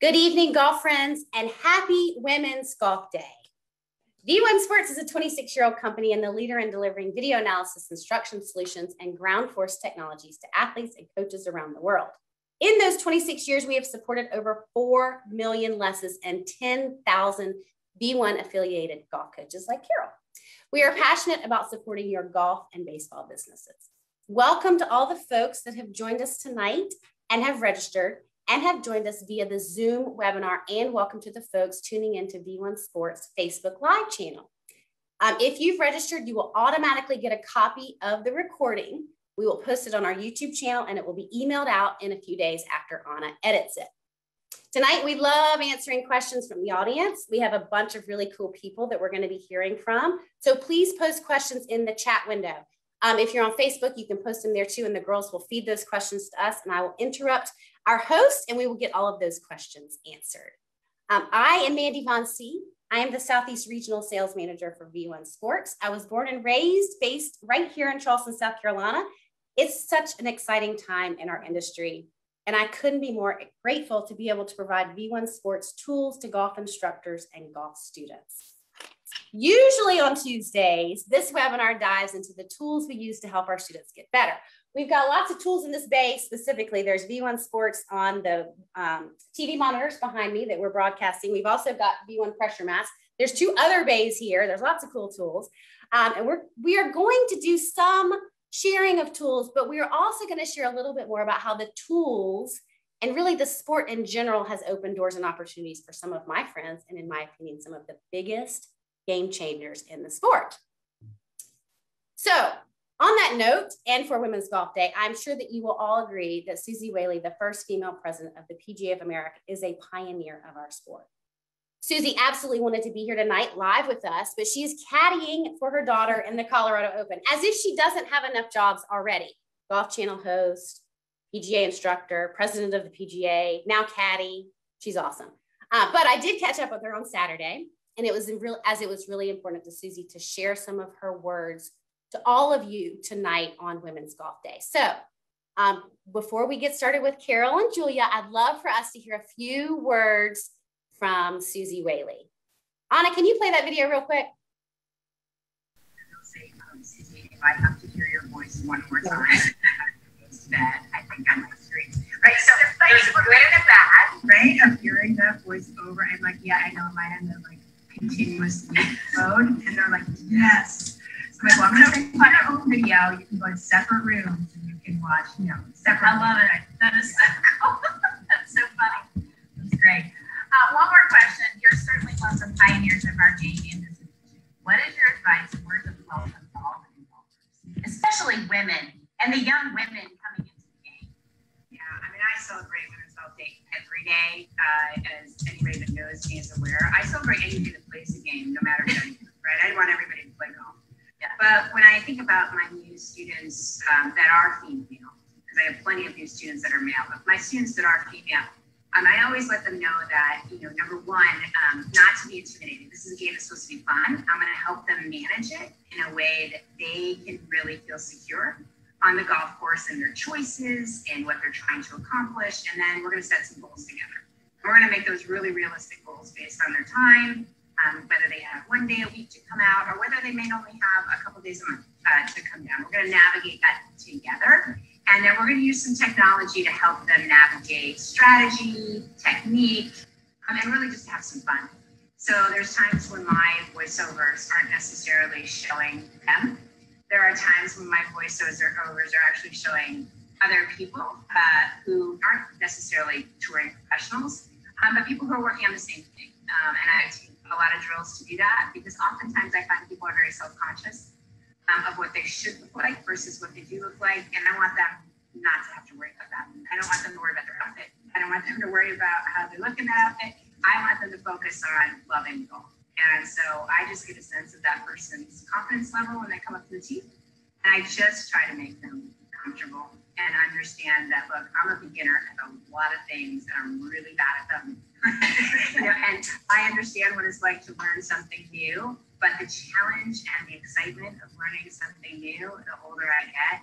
Good evening, golf friends, and happy Women's Golf Day. V1 Sports is a 26-year-old company and the leader in delivering video analysis, instruction solutions, and ground force technologies to athletes and coaches around the world. In those 26 years, we have supported over 4 million lessons and 10,000 V1 affiliated golf coaches like Carol. We are passionate about supporting your golf and baseball businesses. Welcome to all the folks that have joined us tonight and have registered and have joined us via the Zoom webinar, and welcome to the folks tuning into V1 Sports Facebook Live channel. If you've registered, you will automatically get a copy of the recording. We will post it on our YouTube channel and it will be emailed out in a few days after Anna edits it. Tonight, we love answering questions from the audience. We have a bunch of really cool people that we're going to be hearing from. So please post questions in the chat window. If you're on Facebook, you can post them there too, and the girls will feed those questions to us, and I will interrupt our host, and we will get all of those questions answered. I am Mandy Von See. I am the Southeast Regional Sales Manager for V1 Sports. I was born and raised, based right here in Charleston, South Carolina. It's such an exciting time in our industry, and I couldn't be more grateful to be able to provide V1 Sports tools to golf instructors and golf students. Usually on Tuesdays, this webinar dives into the tools we use to help our students get better. We've got lots of tools in this bay. Specifically, there's V1 Sports on the TV monitors behind me that we're broadcasting. We've also got V1 pressure mats. There's 2 other bays here. There's lots of cool tools. And we are going to do some sharing of tools, but we are also going to share a little bit more about how the tools and really the sport in general has opened doors and opportunities for some of my friends, and in my opinion, some of the biggest game changers in the sport. So on that note, and for Women's Golf Day, I'm sure that you will all agree that Susie Whaley, the first female president of the PGA of America, is a pioneer of our sport. Susie absolutely wanted to be here tonight live with us, but she is caddying for her daughter in the Colorado Open, as if she doesn't have enough jobs already. Golf Channel host, PGA instructor, president of the PGA, now caddy. She's awesome. But I did catch up with her on Saturday, and it was really important to Susie to share some of her words to all of you tonight on Women's Golf Day. So before we get started with Carol and Julia, I'd love for us to hear a few words from Susie Whaley. Anna, can you play that video real quick? I'll say, Susie, if I have to hear your voice one more time, it's bad. I think I might scream. Right, so there's a good and a bad, right, of hearing that voice over and like, yeah, I know mine in the like continuous mode, and they're like, yes. So well, I'm going to find our own video. You can go in separate rooms and you can watch, separate. I love it. That is so cool. That's so funny. That's great. One more question. You're certainly one of the pioneers of our game in this industry. What is your advice and words of welcome to all the golfers, especially women and the young women coming into the game? Yeah, I mean, I celebrate Women's Golf Day every day. As anybody that knows me is aware, I celebrate anybody that plays the game, no matter what, right? I want everybody to play golf. Yeah. But when I think about my new students that are female, because I have plenty of new students that are male, but my students that are female, I always let them know that, number one, not to be intimidated. This is a game that's supposed to be fun. I'm going to help them manage it in a way that they can really feel secure on the golf course and their choices and what they're trying to accomplish. And then we're going to set some goals together. We're going to make those really realistic goals based on their time, whether they have 1 day a week to come out or whether they may only have a couple days a month to come down. We're going to navigate that together. And then we're going to use some technology to help them navigate strategy, technique, and really just have some fun. So there's times when my voiceovers aren't necessarily showing them. There are times when my voiceovers are actually showing other people who aren't necessarily touring professionals, but people who are working on the same thing. And I take a lot of drills to do that because oftentimes I find people are very self-conscious of what they should look like versus what they do look like. And I want them not to have to worry about that. I don't want them to worry about their outfit. I don't want them to worry about how they look in that outfit. I want them to focus on loving golf. And so I just get a sense of that person's confidence level when they come up to the tee. And I just try to make them comfortable and understand that, look, I'm a beginner at a lot of things and I'm really bad at them. And I understand what it's like to learn something new. But the challenge and the excitement of learning something new, the older I get,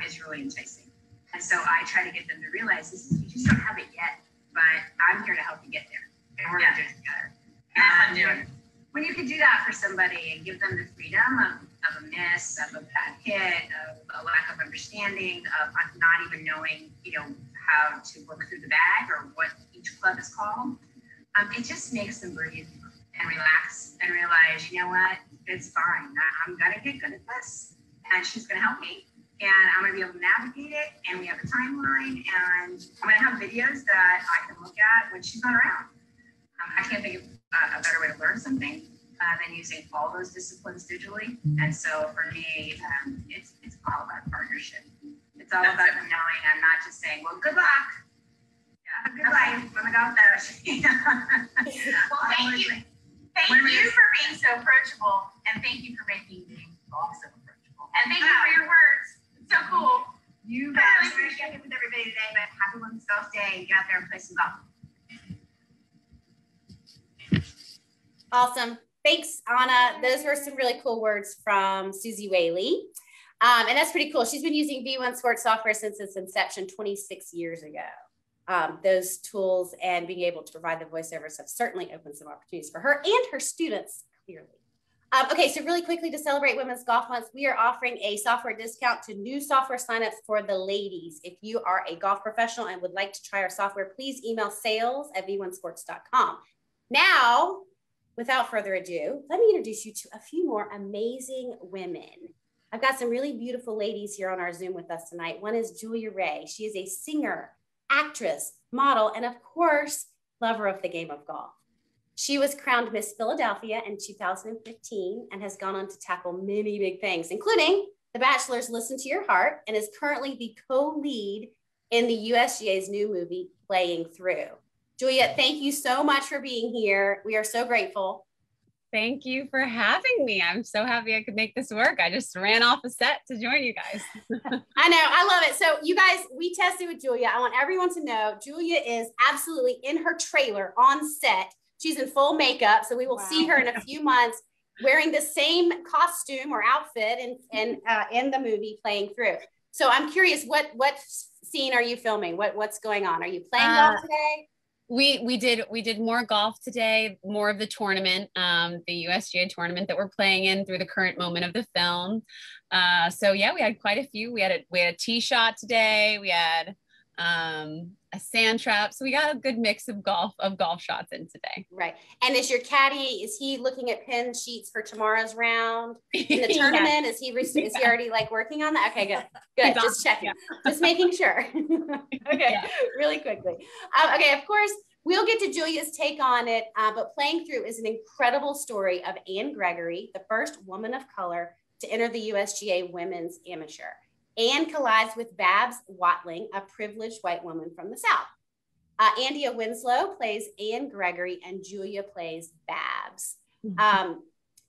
is really enticing. And so I try to get them to realize you just don't have it yet. but I'm here to help you get there. And we're going to do it together. And when you can do that for somebody and give them the freedom of a miss, of a bad hit, of a lack of understanding, of not even knowing, how to work through the bag or what each club is called, it just makes them breathe and relax and realize, you know what, it's fine. I'm going to get good at this, and she's going to help me, and I'm going to be able to navigate it, and we have a timeline, and I'm going to have videos that I can look at when she's not around. I can't think of a better way to learn something than using all those disciplines digitally. And so for me, it's all about partnership. It's all about them knowing I'm not just saying, well, good luck. Yeah, good life. I'm going to go with those. Well, thank you. Thank you for being so approachable, and thank you for making being golf so approachable. And thank you for your words. It's so cool. You guys are sharing with everybody today, but happy Women's Golf Day. Get out there and play some golf. Awesome. Thanks, Anna. Those were some really cool words from Susie Whaley. And that's pretty cool. She's been using V1 Sports software since its inception 26 years ago. Those tools and being able to provide the voiceovers have certainly opened some opportunities for her and her students, clearly. Okay, so really quickly, to celebrate Women's Golf Month, we are offering a software discount to new software signups for the ladies. If you are a golf professional and would like to try our software, please email sales@v1sports.com. Now, without further ado, let me introduce you to a few more amazing women. I've got some really beautiful ladies here on our Zoom with us tonight. One is Julia Rae. She is a singer, actress, model, and of course, lover of the game of golf. She was crowned Miss Philadelphia in 2015 and has gone on to tackle many big things, including The Bachelor's Listen to Your Heart, and is currently the co-lead in the USGA's new movie, Playing Through. Julia, thank you so much for being here. We are so grateful. Thank you for having me. I'm so happy I could make this work. I just ran off a set to join you guys. I know, I love it. So you guys, we tested with Julia. I want everyone to know Julia is absolutely in her trailer on set. She's in full makeup. So we will see her in a few months wearing the same costume or outfit in the movie Playing Through. So I'm curious, what scene are you filming? What's going on? Are you playing golf today? We did more golf today, more of the tournament, the USGA tournament that we're playing in through the current moment of the film. So yeah, we had quite a few. We had a tee shot today. We had a sand trap. So we got a good mix of golf shots in today. Right. And is your caddy, is he looking at pin sheets for tomorrow's round in the tournament? Is he already like working on that? Okay, good. Just checking, just making sure. Okay, really quickly. Okay, of course, we'll get to Julia's take on it, but Playing Through is an incredible story of Anne Gregory, the first woman of color to enter the USGA Women's Amateur. Anne collides with Babs Watling, a privileged white woman from the South. Andia Winslow plays Anne Gregory, and Julia plays Babs.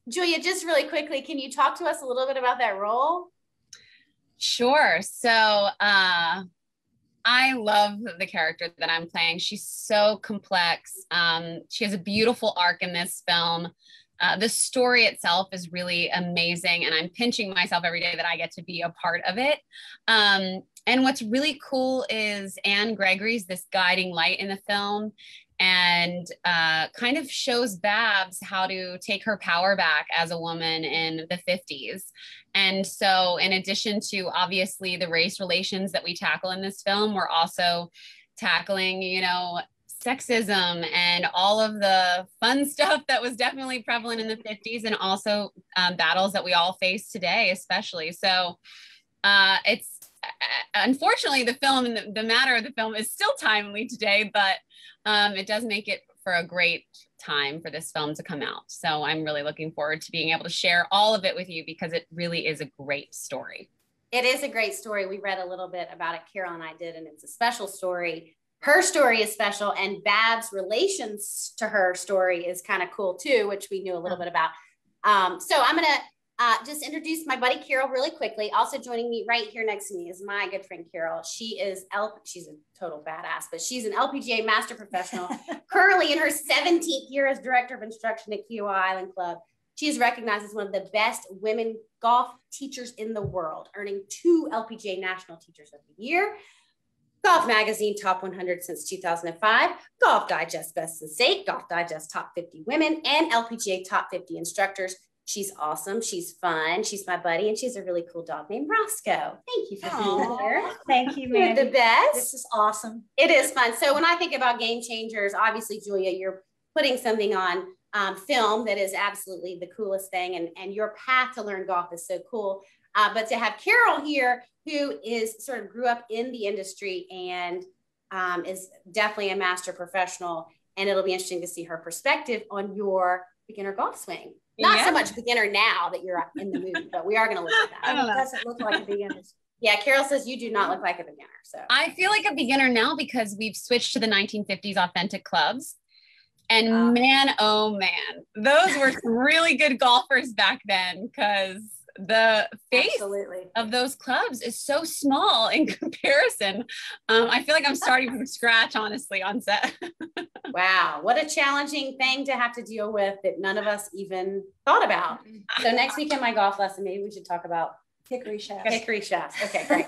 Julia, just really quickly, can you talk to us a little bit about that role? Sure. So I love the character that I'm playing. She's so complex. She has a beautiful arc in this film. The story itself is really amazing, and I'm pinching myself every day that I get to be a part of it. And what's really cool is Anne Gregory's this guiding light in the film, and kind of shows Babs how to take her power back as a woman in the 50s. And so in addition to obviously the race relations that we tackle in this film, we're also tackling, sexism and all of the fun stuff that was definitely prevalent in the 50s, and also battles that we all face today, especially. So it's unfortunately the film and the matter of the film is still timely today, but it does make it for a great time for this film to come out. So I'm really looking forward to being able to share all of it with you, because it really is a great story. It is a great story. We read a little bit about it, Carol and I did, and it's a special story. Her story is special, and Babs' relations to her story is kind of cool too, which we knew a little bit about. So I'm going to just introduce my buddy Carol really quickly. Also joining me right here next to me is my good friend Carol. She's a total badass, but she's an LPGA master professional, currently in her 17th year as director of instruction at Kiawah Island Club. She is recognized as one of the best women golf teachers in the world, earning 2 LPGA National Teachers of the Year. Golf Magazine Top 100 since 2005, Golf Digest Best in State, Golf Digest Top 50 Women, and LPGA Top 50 Instructors. She's awesome. She's fun. She's my buddy, and she's a really cool dog named Roscoe. Thank you for being here. Thank you, You're Mandy. the best. This is awesome. It is fun. So when I think about game changers, obviously, Julia, you're putting something on film that is absolutely the coolest thing, and your path to learn golf is so cool. But to have Carol here, who is sort of grew up in the industry and is definitely a master professional, and it'll be interesting to see her perspective on your beginner golf swing. Not so much beginner now that you're in the movie, but we are going to look at that. It doesn't look like a beginner. Yeah, Carol says you do not look like a beginner. So I feel like a beginner now because we've switched to the 1950s authentic clubs. And man, oh man, those were some really good golfers back then, because the face of those clubs is so small in comparison. I feel like I'm starting from scratch, honestly, on set. Wow, what a challenging thing to have to deal with that none of us even thought about. So next week in my golf lesson, maybe we should talk about hickory shafts. Hickory shafts. Okay, great.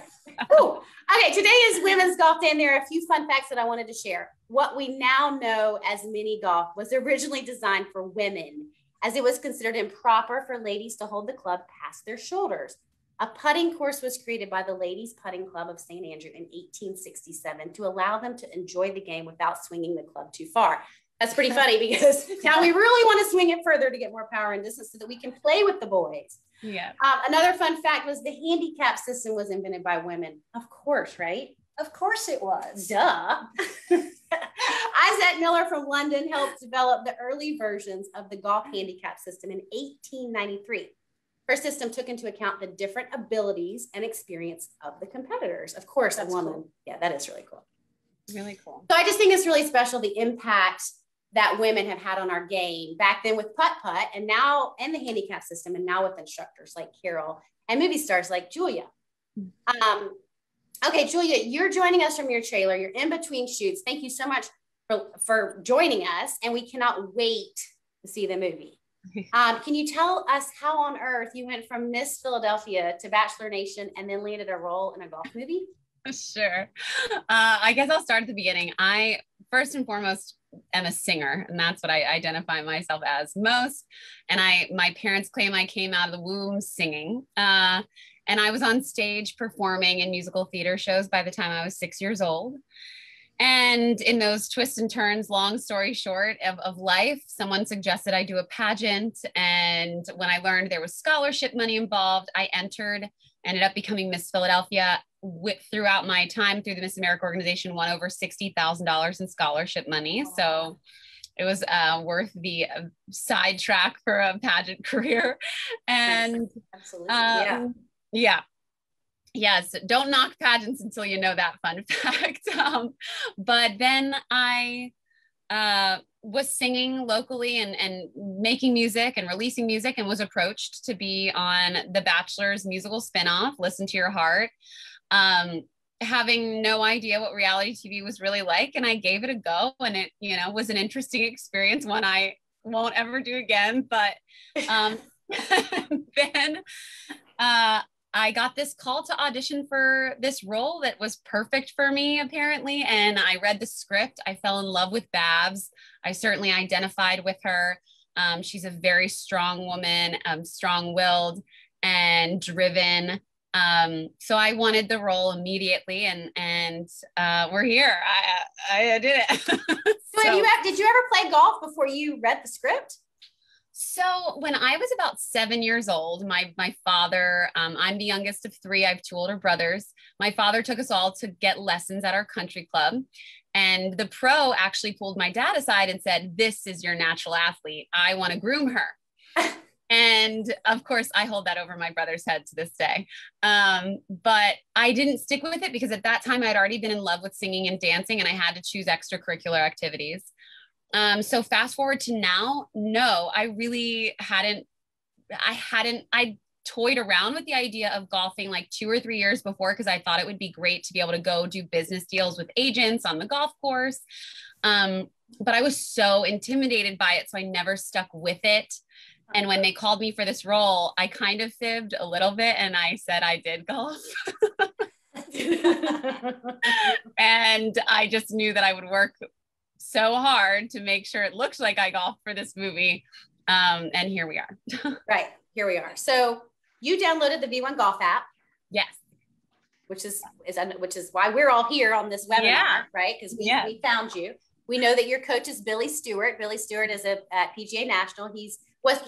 Ooh. Okay, today is Women's Golf Day, and there are a few fun facts that I wanted to share. What we now know as mini golf was originally designed for women, as it was considered improper for ladies to hold the club past their shoulders. A putting course was created by the Ladies Putting Club of St. Andrew in 1867 to allow them to enjoy the game without swinging the club too far. That's pretty funny because now we really want to swing it further to get more power and distance so that we can play with the boys. Yeah. Another fun fact was the handicap system was invented by women. Of course, right? Of course it was. Duh. Isaac Miller from London helped develop the early versions of the golf handicap system in 1893. Her system took into account the different abilities and experience of the competitors. Of course, a woman. Cool. Yeah, that is really cool. Really cool. So I just think it's really special, the impact that women have had on our game back then with putt-putt, and now in the handicap system, and now with instructors like Carol and movie stars like Julia. Okay, Julia, you're joining us from your trailer. You're in between shoots. Thank you so much for joining us, and we cannot wait to see the movie. Can you tell us how on earth you went from Miss Philadelphia to Bachelor Nation and then landed a role in a golf movie? Sure. I guess I'll start at the beginning. I first and foremost am a singer, and that's what I identify myself as most. And my parents claim I came out of the womb singing. And I was on stage performing in musical theater shows by the time I was 6 years old. And in those twists and turns, long story short, of life, someone suggested I do a pageant. And when I learned there was scholarship money involved, I ended up becoming Miss Philadelphia. Throughout my time through the Miss America organization, won over $60,000 in scholarship money. So it was worth the sidetrack for a pageant career. And absolutely, yes, don't knock pageants until you know that fun fact. But then I was singing locally and making music and releasing music, and was approached to be on The Bachelor's musical spinoff, Listen to Your Heart. Having no idea what reality TV was really like. And I gave it a go, and it, was an interesting experience, one I won't ever do again. But then I got this call to audition for this role that was perfect for me, apparently. And I read the script. I fell in love with Babs. I certainly identified with her. She's a very strong woman, strong-willed and driven. So I wanted the role immediately, and we're here. I did it. Did you ever play golf before you read the script? So when I was about 7 years old, my father, I'm the youngest of three. I have two older brothers. My father took us all to get lessons at our country club. And the pro actually pulled my dad aside and said, "This is your natural athlete. I want to groom her." And of course, I hold that over my brother's head to this day. But I didn't stick with it because at that time I had already been in love with singing and dancing, and I had to choose extracurricular activities. So fast forward to now, no, I really hadn't. I toyed around with the idea of golfing like 2 or 3 years before, because I thought it would be great to be able to go do business deals with agents on the golf course. But I was so intimidated by it, so I never stuck with it. And when they called me for this role, I kind of fibbed a little bit, and I said I did golf. And I just knew that I would work so hard to make sure it looked like I golfed for this movie. And here we are. Right, here we are. So you downloaded the V1 Golf app. Yes. Which is why we're all here on this webinar, right? Because we found you. We know that your coach is Billy Stewart. Billy Stewart is at PGA National. He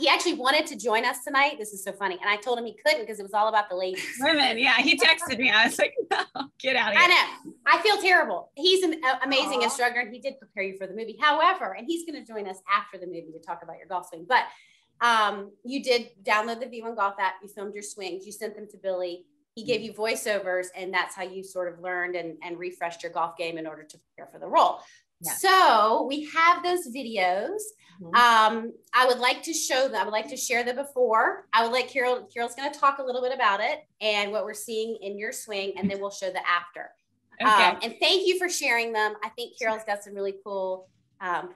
actually wanted to join us tonight. This is so funny. And I told him he couldn't because it was all about the ladies. Women, yeah. He texted me. I was like, no, get out of here. I know. I feel terrible. He's an amazing instructor, and he did prepare you for the movie. However, and he's going to join us after the movie to talk about your golf swing. But you did download the V1 Golf app. You filmed your swings. You sent them to Billy. He gave you voiceovers, and that's how you sort of learned and refreshed your golf game in order to prepare for the role. Yeah. So we have those videos. Mm-hmm. I would like to show them. I would like to share the before. I would like Carol's going to talk a little bit about it and what we're seeing in your swing, and then we'll show the after. Okay. And thank you for sharing them. I think Carol's got some really cool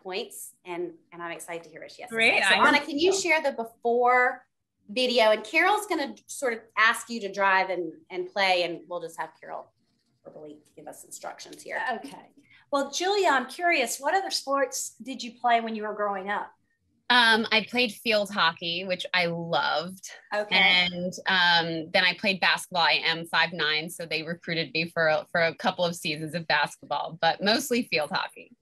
points, and I'm excited to hear what she has to say. So Anna, can you share the before video? And Carol's going to sort of ask you to drive and play, and we'll just have Carol verbally give us instructions here. Okay. Well, Julia, I'm curious, what other sports did you play when you were growing up? I played field hockey, which I loved. Okay. And then I played basketball. I am 5'9", so they recruited me for a couple of seasons of basketball, but mostly field hockey.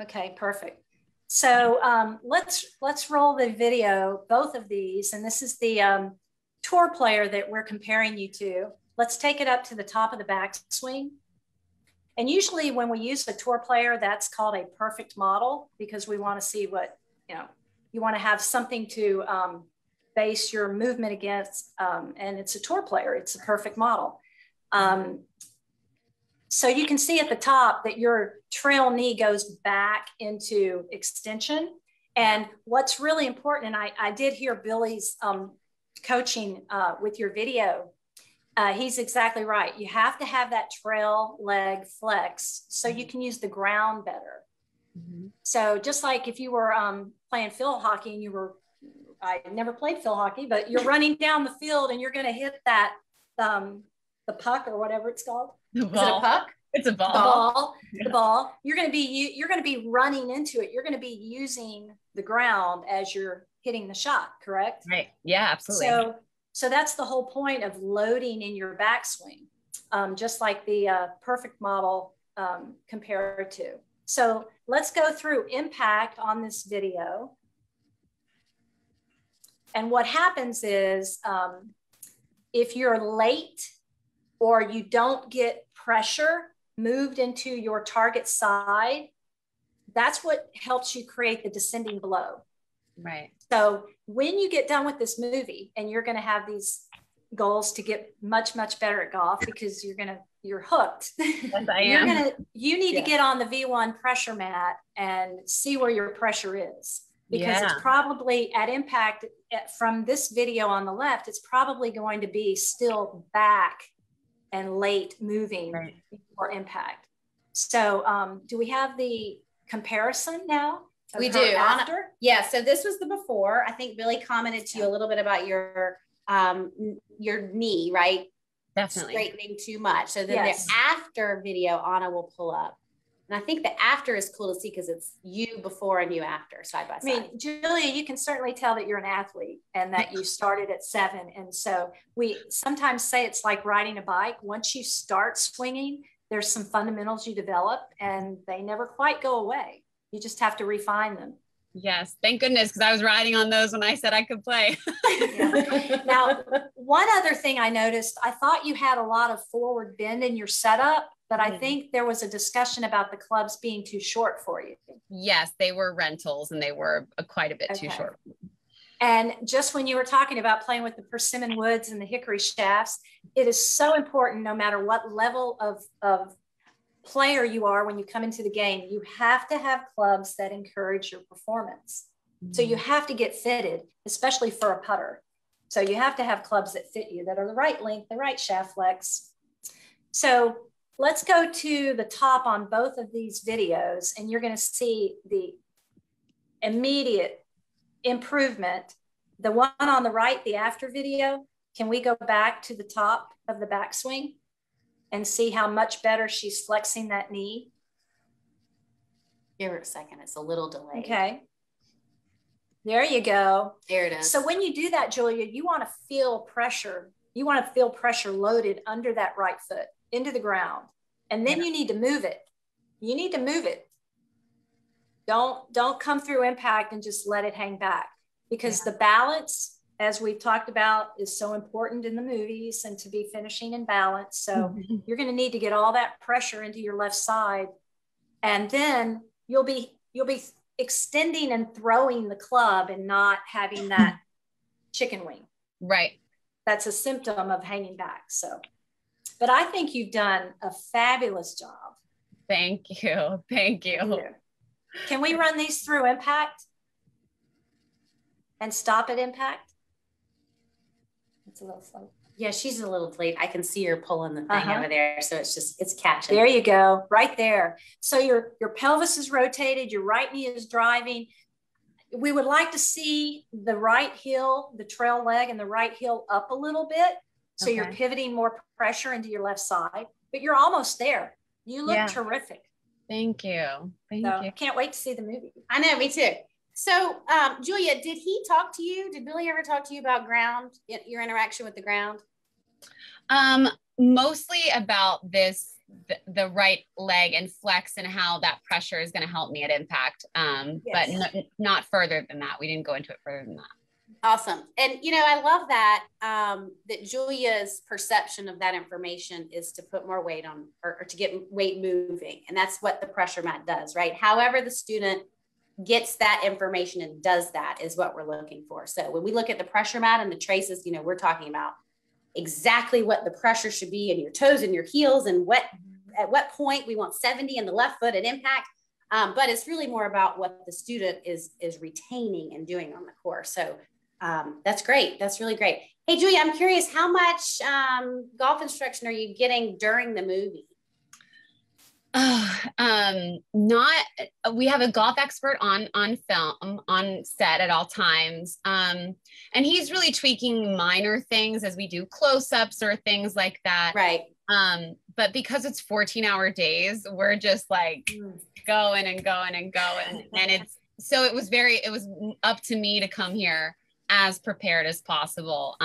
Okay, perfect. So let's roll the video, both of these, and this is the tour player that we're comparing you to. Let's take it up to the top of the backswing. And usually when we use a tour player, that's called a perfect model, because we want to see what, you want to have something to base your movement against. And it's a tour player. It's a perfect model. So you can see at the top that your trail knee goes back into extension. And what's really important, and I did hear Billy's coaching with your video. He's exactly right. You have to have that trail leg flex so you can use the ground better. Mm-hmm. So just like if you were playing field hockey and I never played field hockey, but you're running down the field and you're going to hit that, the puck or whatever it's called. The ball. Is it a puck? It's a ball. The ball. You're going to be running into it. You're going to be using the ground as you're hitting the shot, correct? Right. Yeah, absolutely. So that's the whole point of loading in your backswing, just like the perfect model compared to. So let's go through impact on this video. And what happens is if you're late or you don't get pressure moved into your target side, that's what helps you create the descending blow. Right. So when you get done with this movie and you're going to have these goals to get much, much better at golf because you're hooked. Yes, I am. You need to get on the V1 pressure mat and see where your pressure is, because it's probably at impact from this video on the left, it's probably going to be still back and late moving before impact. So do we have the comparison now? We do. After? Yeah. So this was the before. I think Billy commented to you a little bit about your knee, right? Definitely. Straightening too much. So then the after video Anna will pull up. And I think the after is cool to see because it's you before and you after side by side. I mean, Julia, you can certainly tell that you're an athlete and that you started at 7. And so we sometimes say it's like riding a bike. Once you start swinging, there's some fundamentals you develop and they never quite go away. You just have to refine them. Yes. Thank goodness. Because I was riding on those when I said I could play. Now, one other thing I noticed, I thought you had a lot of forward bend in your setup, but I think there was a discussion about the clubs being too short for you. Yes, they were rentals and they were quite a bit too short. And just when you were talking about playing with the persimmon woods and the hickory shafts, it is so important, no matter what level of player you are when you come into the game, you have to have clubs that encourage your performance. So you have to get fitted, especially for a putter. So you have to have clubs that fit you, that are the right length, the right shaft flex. So let's go to the top on both of these videos, and you're going to see the immediate improvement. The one on the right, the after video, can we go back to the top of the backswing? and see how much better she's flexing that knee? Give her a second. It's a little delayed. Okay. There you go. There it is. So when you do that, Julia, you want to feel pressure. You want to feel pressure loaded under that right foot into the ground. And then you need to move it. You need to move it. Don't come through impact and just let it hang back, because the balance, as we've talked about, is so important in the movies, and to be finishing in balance. So you're going to need to get all that pressure into your left side, and then you'll be extending and throwing the club and not having that chicken wing. Right. That's a symptom of hanging back. So, but I think you've done a fabulous job. Thank you. Thank you. Yeah. Can we run these through impact and stop at impact? It's a little slow. Yeah, she's a little late. I can see her pulling the thing over there. So it's catching. There you go. Right there. So your pelvis is rotated. Your right knee is driving. We would like to see the right heel, the trail leg and the right heel up a little bit. So you're pivoting more pressure into your left side, but you're almost there. You look terrific. Thank you. Thank you. I can't wait to see the movie. I know, me too. So, Julia, did he talk to you? Did Billy ever talk to you about ground, your interaction with the ground? Mostly about this, the right leg and flex, and how that pressure is going to help me at impact. But not further than that. We didn't go into it further than that. Awesome. And, I love that, that Julia's perception of that information is to put more weight on, or to get weight moving. And that's what the pressure mat does, right? However the student gets that information and does that is what we're looking for. So when we look at the pressure mat and the traces, we're talking about exactly what the pressure should be in your toes and your heels, and at what point we want 70 in the left foot at impact. But it's really more about what the student is retaining and doing on the course. So that's great. That's really great. Hey, Julia, I'm curious, how much golf instruction are you getting during the movie? We have a golf expert on film, on set at all times. And he's really tweaking minor things as we do close-ups or things like that. Right. But because it's 14-hour days, we're just like going and going and going. And it was up to me to come here as prepared as possible,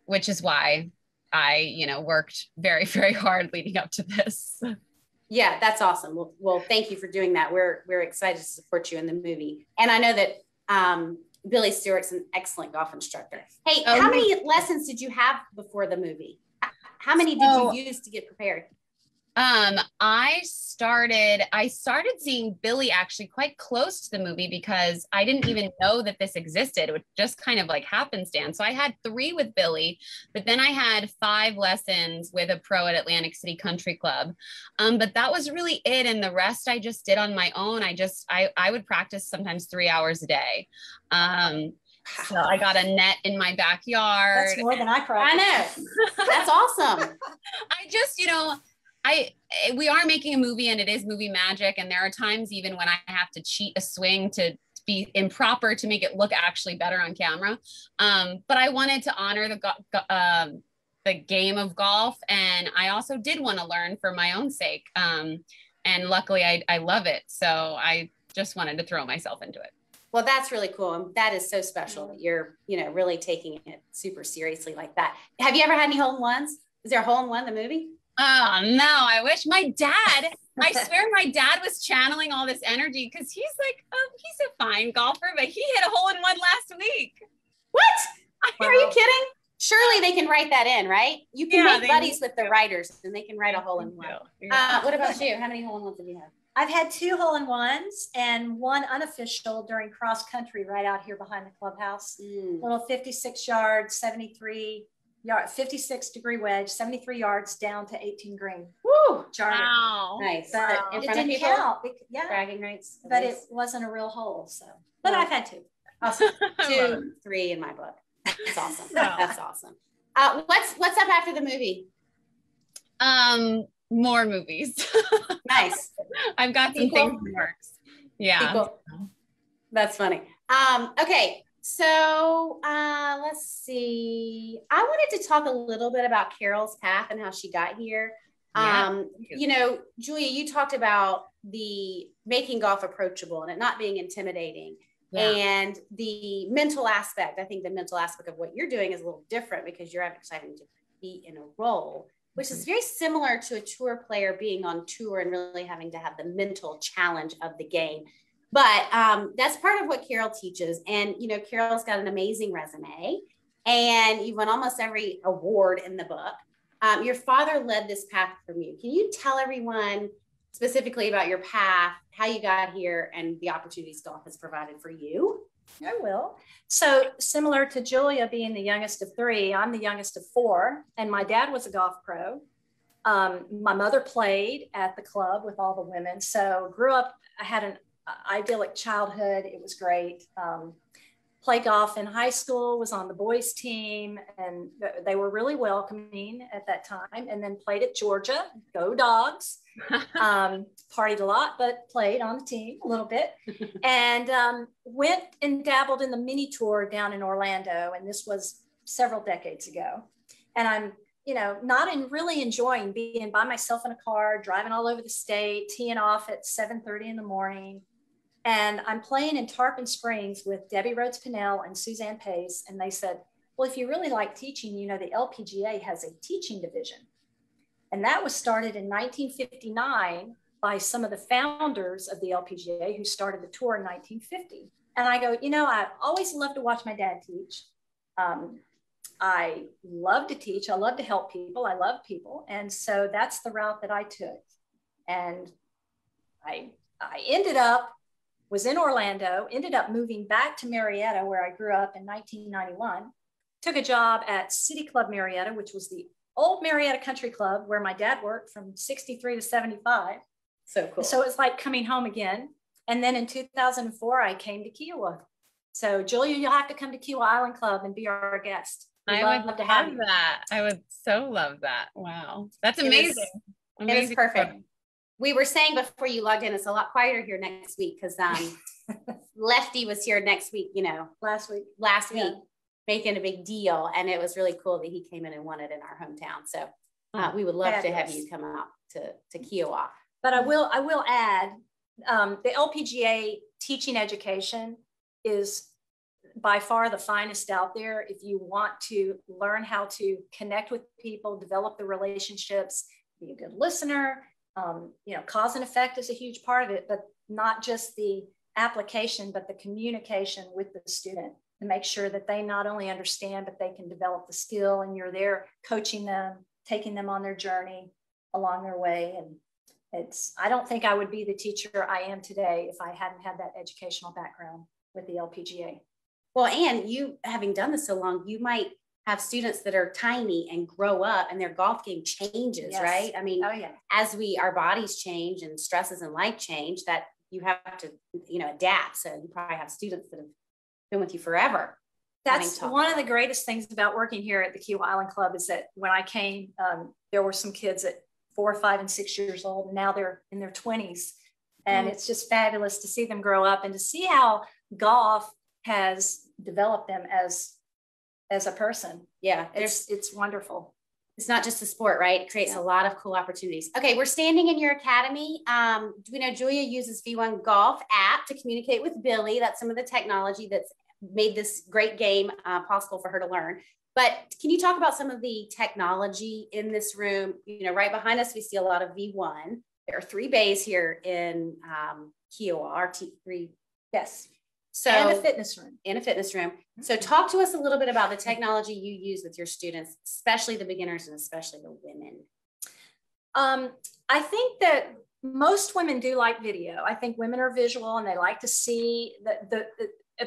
which is why I, worked very, very hard leading up to this. Yeah, that's awesome. Well, thank you for doing that. We're excited to support you in the movie. And I know that Billy Stewart's an excellent golf instructor. Hey, how many lessons did you have before the movie? How many did you use to get prepared? I started seeing Billy actually quite close to the movie, because I didn't even know that this existed. It was just kind of like happenstance. So I had 3 with Billy, but then I had 5 lessons with a pro at Atlantic City Country Club. But that was really it. And the rest I just did on my own. I would practice sometimes 3 hours a day. So I got a net in my backyard. That's more than I practiced. I know. That's awesome. I just, we are making a movie, and it is movie magic. And there are times even when I have to cheat a swing to be improper to make it look actually better on camera. But I wanted to honor the game of golf. And I also did want to learn for my own sake. And luckily I love it. So I just wanted to throw myself into it. Well, that's really cool. And that is so special that you're, really taking it super seriously like that. Have you ever had any hole-in-ones? Is there a hole-in-one in the movie? Oh, no, I wish. I swear my dad was channeling all this energy, because he's like, he's a fine golfer, but he hit a hole-in-one last week. What? Are you kidding? Surely they can write that in, right? You can make buddies with the writers, and they can write a hole-in-one. What about you? How many hole-in-ones have you had? I've had 2 hole-in-ones and 1 unofficial during cross country right out here behind the clubhouse. Little 56 yard, 73 yard, 56-degree wedge, 73 yards down to 18 green. Woo! Charter. Wow. Nice. But In it front of didn't people? count. Bragging rights. But it wasn't a real hole. So, but I've had 2. Awesome. 2, 3 in my book. That's awesome. That's awesome. What's up after the movie? More movies. Nice. I've got some things in the works. Yeah. That's funny. Okay. So let's see. I wanted to talk a little bit about Carol's path and how she got here. You know, Julia, you talked about the making golf approachable and it not being intimidating. Yeah. And the mental aspect. I think the mental aspect of what you're doing is a little different because you're having to be in a role, which is very similar to a tour player being on tour and really having to have the mental challenge of the game. But that's part of what Carol teaches. And, you know, Carol's got an amazing resume and you've won almost every award in the book. Your father led this path from you. Can you tell everyone specifically about your path, how you got here, and the opportunities golf has provided for you? I will. So similar to Julia being the youngest of three, I'm the youngest of four, and my dad was a golf pro. My mother played at the club with all the women. So grew up, I had an idyllic childhood. It was great. Played golf in high school, was on the boys team, and they were really welcoming at that time. And then played at Georgia, go Dogs. Partied a lot, but played on the team a little bit. And went and dabbled in the mini tour down in Orlando. And this was several decades ago. And I'm, you know, not really enjoying being by myself in a car, driving all over the state, teeing off at 7:30 in the morning. And I'm playing in Tarpon Springs with Debbie Rhodes Pinnell and Suzanne Pace. And they said, well, if you really like teaching, you know, the Lpga has a teaching division. And that was started in 1959 by some of the founders of the Lpga who started the tour in 1950. And I go, you know, I always loved to watch my dad teach. I love to teach. I love to help people. I love people. And so that's the route that I took. And I ended up, was in Orlando, ended up moving back to Marietta where I grew up in 1991, took a job at City Club Marietta, which was the old Marietta Country Club where my dad worked from 63 to 75. So cool. So it's like coming home again. And then in 2004, I came to Kiawah. So Julia, you'll have to come to Kiawah Island Club and be our guest. I would love to have that. I would so love that. Wow. That's amazing. It is perfect. We were saying before you logged in, it's a lot quieter here next week because Lefty was here next week, you know, last week, making a big deal. And it was really cool that he came in and won it in our hometown. So we would love to have you come out to Kiawah. But I will add, the Lpga teaching education is by far the finest out there. If you want to learn how to connect with people, develop the relationships, be a good listener, you know, cause and effect is a huge part of it, but not just the application, but the communication with the student to make sure that they not only understand, but they can develop the skill, and you're there coaching them, taking them on their journey along their way. And I don't think I would be the teacher I am today if I hadn't had that educational background with the Lpga. Well, and you having done this so long, you might have students that are tiny and grow up and their golf game changes, yes. Right? I mean, as our bodies change and stresses and life change, that you have to, you know, adapt. So you probably have students that have been with you forever. That's one of the greatest things about working here at the Kiawah Island Club is that when I came, there were some kids at 4, 5, and 6 years old, and now they're in their 20s. And it's just fabulous to see them grow up and to see how golf has developed them as a person. Yeah, it's wonderful. It's not just a sport, right? It creates a lot of cool opportunities. Okay, we're standing in your academy. We know Julia uses V1 Golf app to communicate with Billy. That's some of the technology that's made this great game possible for her to learn. But can you talk about some of the technology in this room? You know, right behind us, we see a lot of V1. There are 3 bays here in Kiawah, RT3. Yes. So, and a fitness room. So talk to us a little bit about the technology you use with your students, especially the beginners and especially the women. I think that most women do like video. I think women are visual and they like to see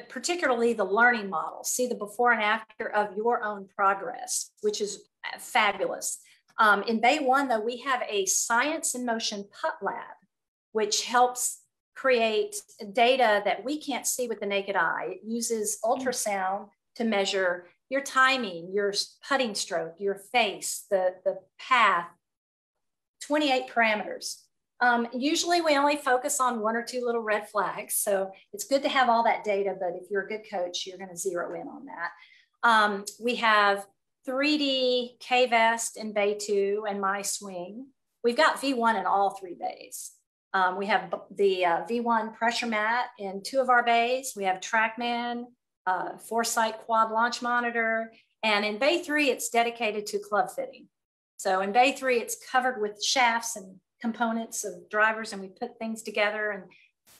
particularly the learning model, see the before and after of your own progress, which is fabulous. In Bay 1, though, we have a Science in Motion putt lab, which helps create data that we can't see with the naked eye. It uses ultrasound to measure your timing, your putting stroke, your face, the path, 28 parameters. Usually we only focus on one or two little red flags. So it's good to have all that data, but if you're a good coach, you're going to zero in on that. We have 3D K-Vest in Bay 2 and My Swing. We've got V1 in all 3 bays. We have the V1 pressure mat in 2 of our bays. We have TrackMan, Foresight quad launch monitor. And in Bay 3, it's dedicated to club fitting. So in Bay 3, it's covered with shafts and components of drivers, and we put things together.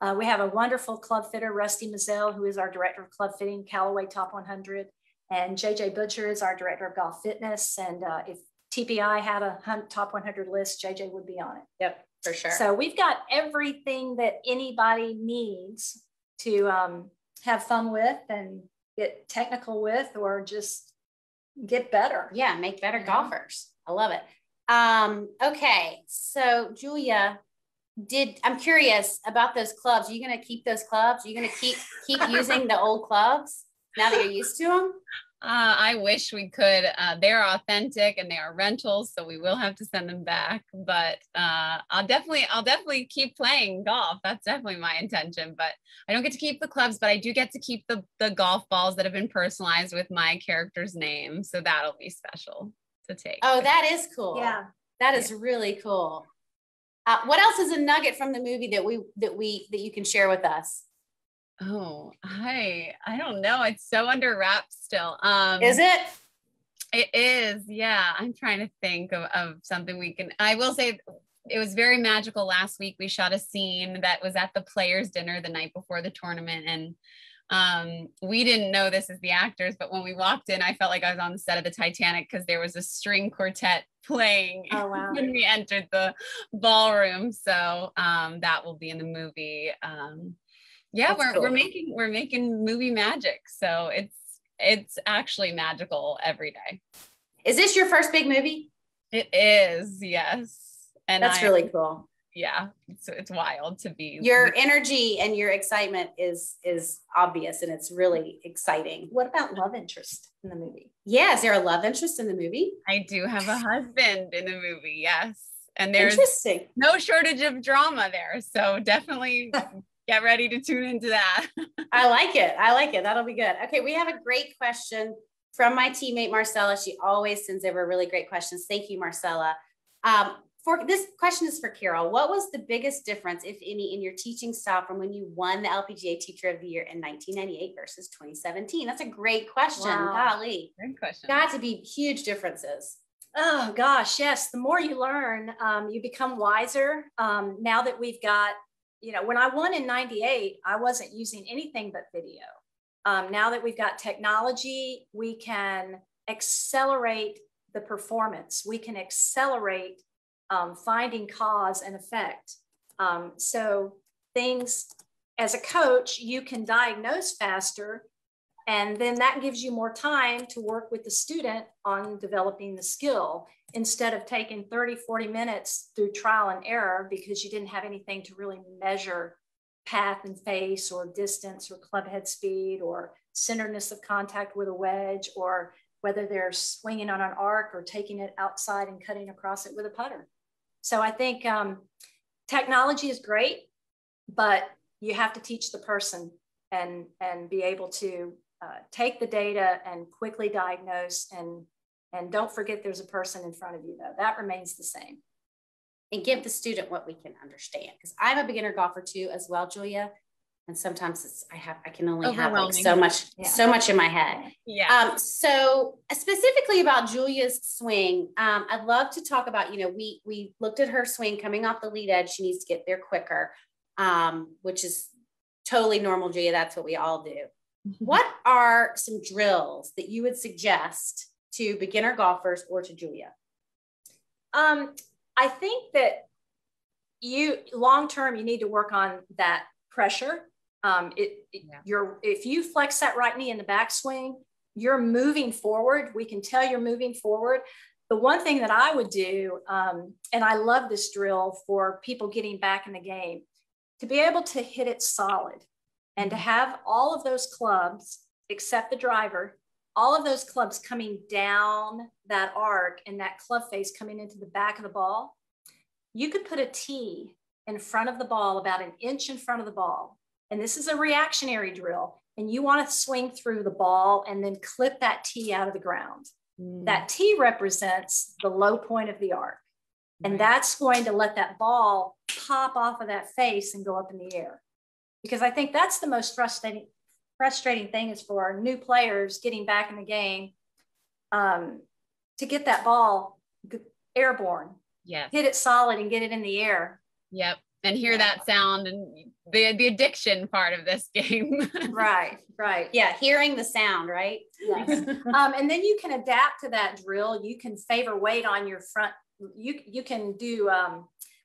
And we have a wonderful club fitter, Rusty Mazzell, who is our director of club fitting, Callaway Top 100. And JJ Butcher is our director of golf fitness. And if TPI had a top 100 list, JJ would be on it. Yep, for sure. So we've got everything that anybody needs to have fun with and get technical with, or just get better. Yeah, make better golfers. I love it. Okay, so Julia, I'm curious about those clubs. Are you going to keep those clubs? Are you going to keep using the old clubs now that you're used to them? I wish we could. They're authentic and they are rentals, so we will have to send them back. But I'll definitely keep playing golf. That's definitely my intention. But I don't get to keep the clubs, but I do get to keep the golf balls that have been personalized with my character's name. So that'll be special to take. Oh, that is cool. Yeah, that is really cool. What else is a nugget from the movie that you can share with us? Oh, I don't know. It's so under wraps still. Is it? It is. Yeah. I'm trying to think of something I will say it was very magical last week. We shot a scene that was at the players' dinner the night before the tournament. And we didn't know this as the actors, but when we walked in, I felt like I was on the set of the Titanic because there was a string quartet playing when we entered the ballroom. So that will be in the movie. Yeah, we're making movie magic. So it's actually magical every day. Is this your first big movie? It is, yes. And that's really cool. Yeah, it's wild to be. Your energy and your excitement is obvious, and it's really exciting. What about love interest in the movie? Yeah, is there a love interest in the movie? I do have a husband in the movie, yes. And there's no shortage of drama there. So definitely get ready to tune into that. I like it. That'll be good. Okay, we have a great question from my teammate, Marcella. She always sends over really great questions. Thank you, Marcella. For this question is for Carol. What was the biggest difference, if any, in your teaching style from when you won the LPGA Teacher of the Year in 1998 versus 2017? That's a great question. Wow. Golly. Great question. Got to be huge differences. Oh gosh, yes. The more you learn, you become wiser. Now that we've got, when I won in 98, I wasn't using anything but video. Now that we've got technology, we can accelerate the performance. We can accelerate finding cause and effect. So things, as a coach, you can diagnose faster, and then that gives you more time to work with the student on developing the skill instead of taking 30, 40 minutes through trial and error because you didn't have anything to really measure path and face or distance or club head speed or centeredness of contact with a wedge, or whether they're swinging on an arc or taking it outside and cutting across it with a putter. So I think technology is great, but you have to teach the person and be able to take the data and quickly diagnose, and don't forget there's a person in front of you, though. That remains the same. And give the student what we can understand. Because I'm a beginner golfer too, as well, Julia. And sometimes I can only have like so much in my head. Yeah. So specifically about Julia's swing, I'd love to talk about, we looked at her swing coming off the lead edge. She needs to get there quicker, which is totally normal, Julia. That's what we all do. What are some drills that you would suggest to beginner golfers or to Julia? I think that long-term, you need to work on that pressure. If you flex that right knee in the backswing, you're moving forward. We can tell you're moving forward. The one thing that I would do, and I love this drill for people getting back in the game, to be able to hit it solid and to have all of those clubs, except the driver, all of those clubs coming down that arc and that club face coming into the back of the ball. You could put a tee in front of the ball, about an inch in front of the ball. And this is a reactionary drill. And you want to swing through the ball and then clip that tee out of the ground. That tee represents the low point of the arc. And that's going to let that ball pop off of that face and go up in the air. Because I think that's the most frustrating thing is for our new players getting back in the game, to get that ball airborne. Yes. Hit it solid and get it in the air. Yep. And hear that sound and the addiction part of this game. Right. Yeah, hearing the sound, right? Yes. And then you can adapt to that drill. You can favor weight on your front. You can do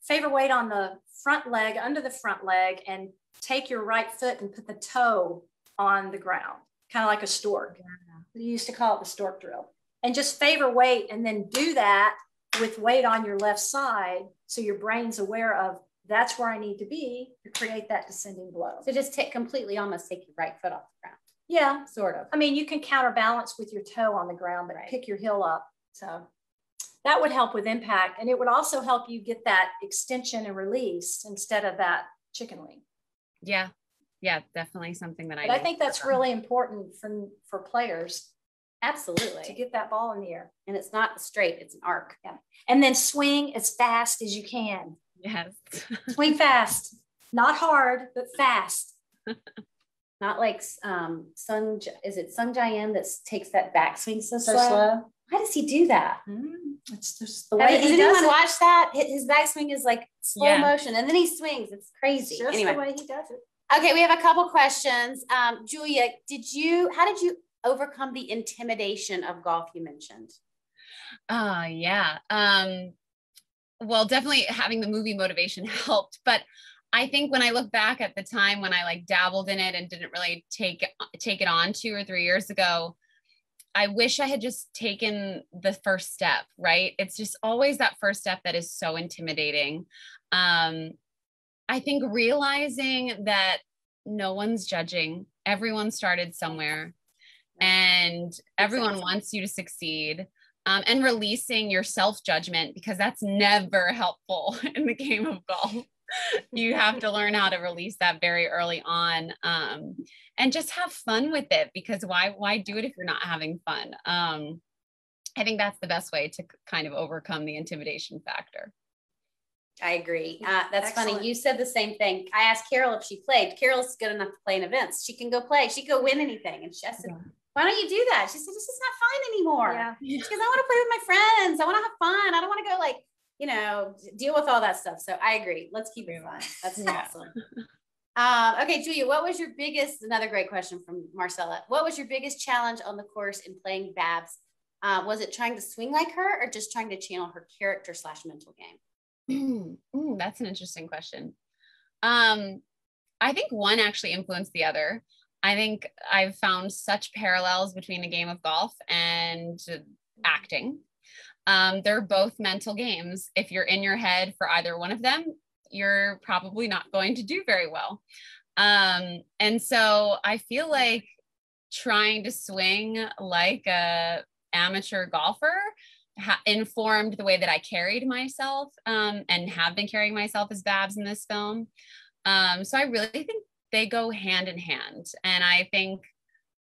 favor weight on the front leg, under the front leg, and take your right foot and put the toe on the ground, kind of like a stork. We used to call it the stork drill. And just favor weight and then do that with weight on your left side, so your brain's aware of that's where I need to be to create that descending blow. So just completely almost take your right foot off the ground. Yeah, sort of. I mean, you can counterbalance with your toe on the ground, but pick your heel up. So that would help with impact. And it would also help you get that extension and release instead of that chicken wing. Yeah. Yeah, definitely something that I think that's really important for players. Absolutely. To get that ball in the air. And it's not straight, it's an arc. Yeah. And then swing as fast as you can. Yes. Swing fast. Not hard, but fast. Not like is it Sung Jae-in that takes that backswing so slow? How does he do that? It's just the way he does. Anyone watch that? His backswing is like slow motion, and then he swings. It's crazy. Just the way he does it. Okay, we have a couple questions. Julia, how did you overcome the intimidation of golf you mentioned? Yeah. Well, definitely having the movie motivation helped, but I think when I look back at the time when I like dabbled in it and didn't really take it on 2 or 3 years ago, I wish I had just taken the first step, right? It's just always that first step that is so intimidating. I think realizing that no one's judging, everyone started somewhere, and everyone wants you to succeed. And releasing your self-judgment, because that's never helpful in the game of golf. You have to learn how to release that very early on, and just have fun with it, because why do it if you're not having fun? I think that's the best way to kind of overcome the intimidation factor. I agree. That's excellent. Funny. You said the same thing. I asked Carol if she played. Carol's good enough to play in events. She can go play. She can go win anything. And she said, why don't you do that? She said, this is not fun anymore. Yeah. She goes, I want to play with my friends. I want to have fun. I don't want to go deal with all that stuff. So I agree. Let's keep it fun. That's awesome. Okay, Julia, another great question from Marcella. What was your biggest challenge on the course in playing Babs? Was it trying to swing like her, or just trying to channel her character / mental game? That's an interesting question. I think one actually influenced the other. I think I've found such parallels between the game of golf and acting. They're both mental games. If you're in your head for either one of them, you're probably not going to do very well. And so I feel like trying to swing like a amateur golfer informed the way that I carried myself, and have been carrying myself as Babs in this film. So I really think they go hand in hand. And I think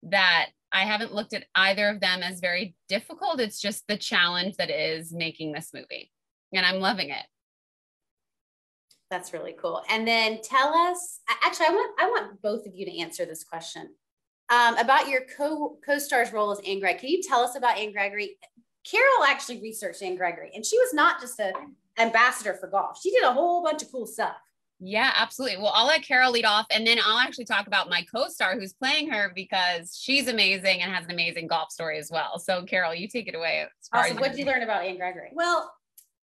that I haven't looked at either of them as very difficult. It's just the challenge that is making this movie, and I'm loving it. That's really cool. And then tell us, actually, I want both of you to answer this question about your co-star's role as Anne Gregory. Can you tell us about Anne Gregory? Carol actually researched Anne Gregory, and she was not just an ambassador for golf. She did a whole bunch of cool stuff. Yeah, absolutely. Well, I'll let Carol lead off, and then I'll actually talk about my co-star who's playing her, because she's amazing and has an amazing golf story as well. So Carol, you take it away. Awesome. What did you learn about Anne Gregory? Well,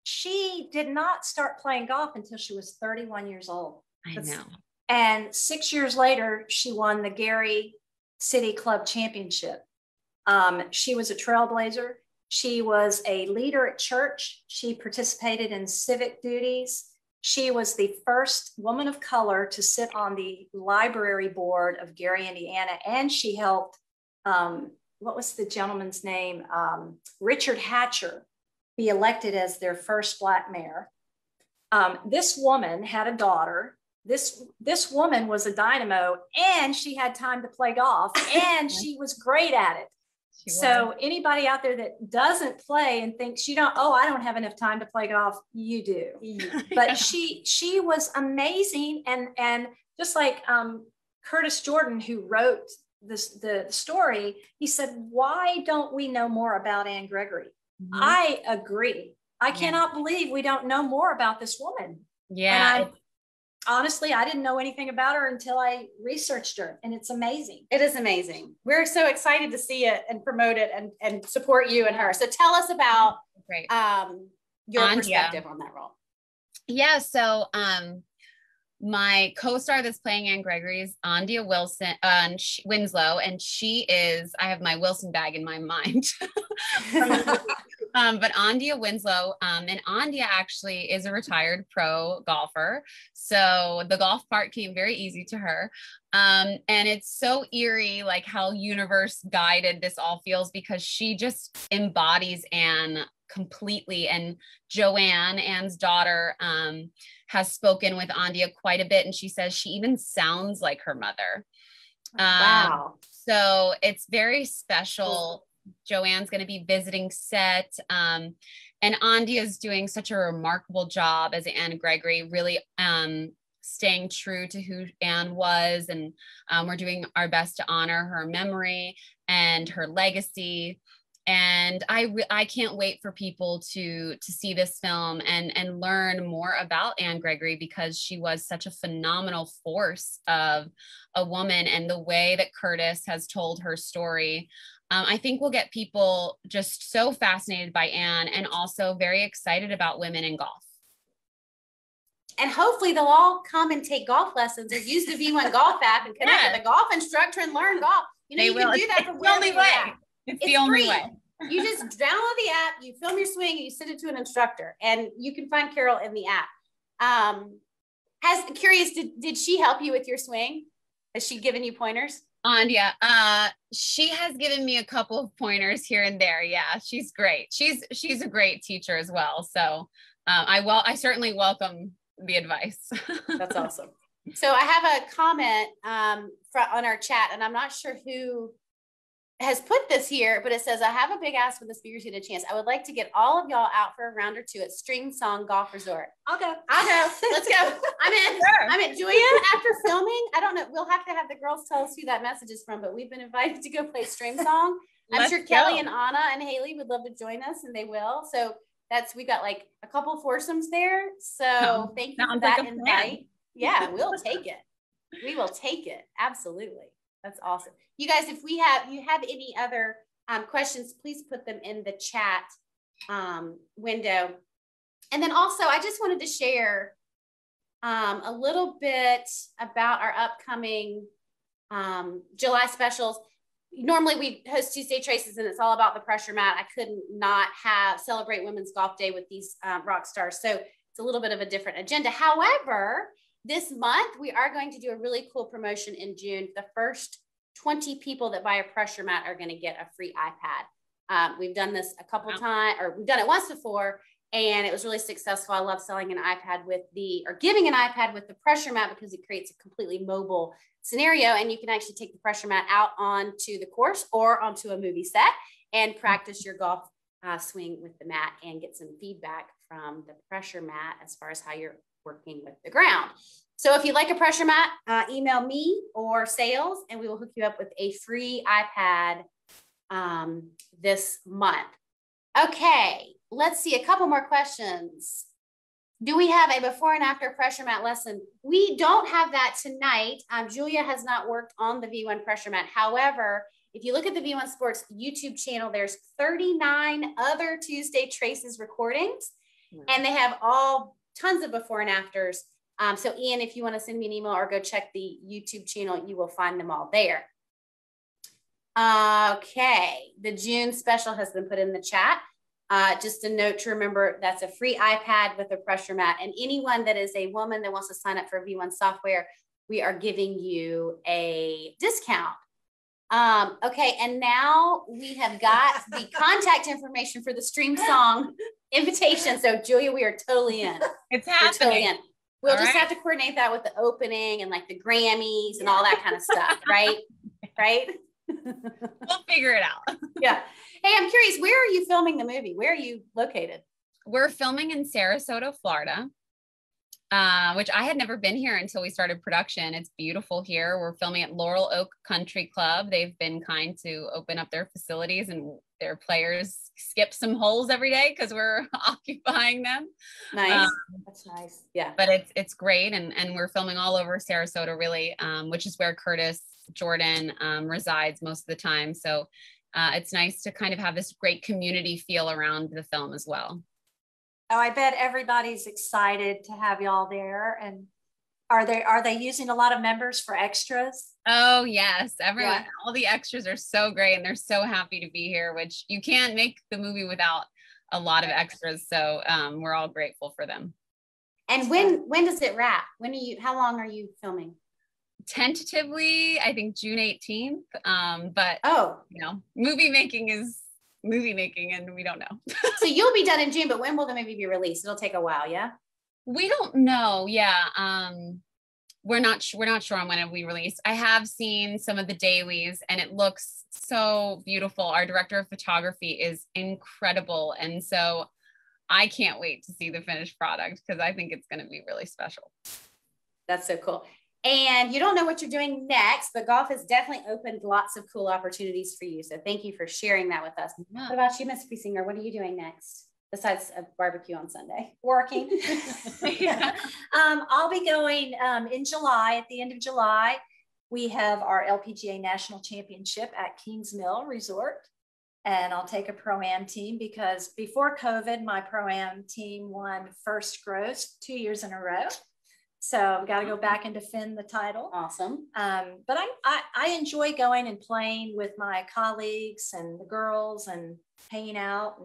she did not start playing golf until she was 31 years old. I know. And 6 years later, she won the Gary City Club Championship. She was a trailblazer. She was a leader at church. She participated in civic duties. She was the first woman of color to sit on the library board of Gary, Indiana. And she helped, what was the gentleman's name? Richard Hatcher be elected as their first Black mayor. This woman had a daughter. This woman was a dynamo, and she had time to play golf, and she was great at it. So anybody out there that doesn't play and thinks I don't have enough time to play golf, you do. But she was amazing. And just like Curtis Jordan, who wrote the story, he said, why don't we know more about Anne Gregory? Mm-hmm. I agree. I cannot believe we don't know more about this woman. Yeah. Honestly, I didn't know anything about her until I researched her, and it's amazing. It is amazing. We're so excited to see it and promote it and support you and her. So tell us about your perspective on that role. Yeah. So my co-star that's playing Anne Gregory is Andia Winslow, and she is, I have my Wilson bag in my mind. But Andia Winslow, and Andia actually is a retired pro golfer. So the golf part came very easy to her. And it's so eerie, like how universe guided this all feels, because she just embodies Anne completely. And Joanne, Anne's daughter, has spoken with Andia quite a bit. And she says she even sounds like her mother. Wow. So it's very special. Joanne's going to be visiting set. And Andia is doing such a remarkable job as Anne Gregory, really staying true to who Anne was. And we're doing our best to honor her memory and her legacy. And I can't wait for people to see this film and learn more about Anne Gregory, because she was such a phenomenal force of a woman, and the way that Curtis has told her story. I think we'll get people just so fascinated by Anne, and also very excited about women in golf. And hopefully they'll all come and take golf lessons or use the V1 golf app and connect with a golf instructor and learn golf. You know, you can do that from the only way. It's the only way. You just download the app, you film your swing, and you send it to an instructor, and you can find Carol in the app. Did she help you with your swing? Has she given you pointers? Andia, she has given me a couple of pointers here and there. Yeah, she's great. She's a great teacher as well. So I certainly welcome the advice. That's awesome. So I have a comment on our chat, and I'm not sure who has put this here, but it says, I have a big ask when the speakers get a chance. I would like to get all of y'all out for a round or two at Stream Song Golf Resort. I'll go. Let's go. I'm in. Sure. I'm in. Julia, after filming, I don't know. We'll have to have the girls tell us who that message is from, but we've been invited to go play Stream Song. I'm sure Kelly and Anna and Haley would love to join us, and they will. So we got like a couple foursomes there. So thank you for that invite. Yeah, we'll take it. We will take it. Absolutely. That's awesome. You guys, if you have any other questions, please put them in the chat window. And then also, I just wanted to share a little bit about our upcoming July specials. Normally we host Tuesday Traces, and it's all about the pressure mat. I couldn't not celebrate Women's Golf Day with these rock stars. So it's a little bit of a different agenda. However, this month, we are going to do a really cool promotion in June. The first 20 people that buy a pressure mat are going to get a free iPad. We've done this a couple times, or we've done it once before, and it was really successful. I love selling an iPad giving an iPad with the pressure mat, because it creates a completely mobile scenario, and you can actually take the pressure mat out onto the course or onto a movie set and practice your golf swing with the mat and get some feedback from the pressure mat as far as how you're working with the ground. So if you'd like a pressure mat, email me or sales, and we will hook you up with a free iPad this month. Okay, let's see a couple more questions. Do we have a before and after pressure mat lesson? We don't have that tonight. Julia has not worked on the V1 pressure mat. However, if you look at the V1 Sports YouTube channel, there's 39 other Tuesday Traces recordings, and they have all tons of before and afters. So Ian, if you want to send me an email or go check the YouTube channel, you will find them all there. Okay, the June special has been put in the chat. Just a note to remember, that's a free iPad with a pressure mat. And anyone that is a woman that wants to sign up for V1 software, we are giving you a discount. Okay, and now we have got the contact information for the Stream Song Invitation. So Julia, we are totally in. It's We're happening. totally in. We'll All just right. have to coordinate that with the opening and like the Grammys and all that kind of stuff, right? Right? We'll figure it out. Yeah. Hey, I'm curious, where are you filming the movie? Where are you located? We're filming in Sarasota, Florida, which I had never been here until we started production. It's beautiful here. We're filming at Laurel Oak Country Club. They've been kind to open up their facilities, and their players skip some holes every day because we're occupying them. Nice. That's nice. Yeah. But it's great. And we're filming all over Sarasota, really, which is where Curtis Jordan resides most of the time. So it's nice to kind of have this great community feel around the film as well. Oh, I bet everybody's excited to have y'all there. And are they using a lot of members for extras? Oh yes, everyone, Yeah. all the extras are so great, and they're so happy to be here, which you can't make the movie without a lot of extras. So we're all grateful for them. And when does it wrap? How long are you filming? Tentatively, I think June 18th. But movie making is movie making, and we don't know. So you'll be done in June, but when will the movie be released? It'll take a while, yeah? We don't know. Yeah. We're not sure on when it'll be released. I have seen some of the dailies and it looks so beautiful. Our director of photography is incredible. And so I can't wait to see the finished product because I think it's going to be really special. That's so cool. And you don't know what you're doing next, but golf has definitely opened lots of cool opportunities for you. So thank you for sharing that with us. Yeah. What about you, Miss Preisinger? What are you doing next? Besides a barbecue on Sunday? Working. Yeah. I'll be going in July, at the end of July. We have our Lpga National Championship at Kings Mill Resort. And I'll take a Pro-Am team because before COVID, my Pro-Am team won first gross 2 years in a row. So I've got to go back and defend the title. Awesome. But I enjoy going and playing with my colleagues and the girls and hanging out.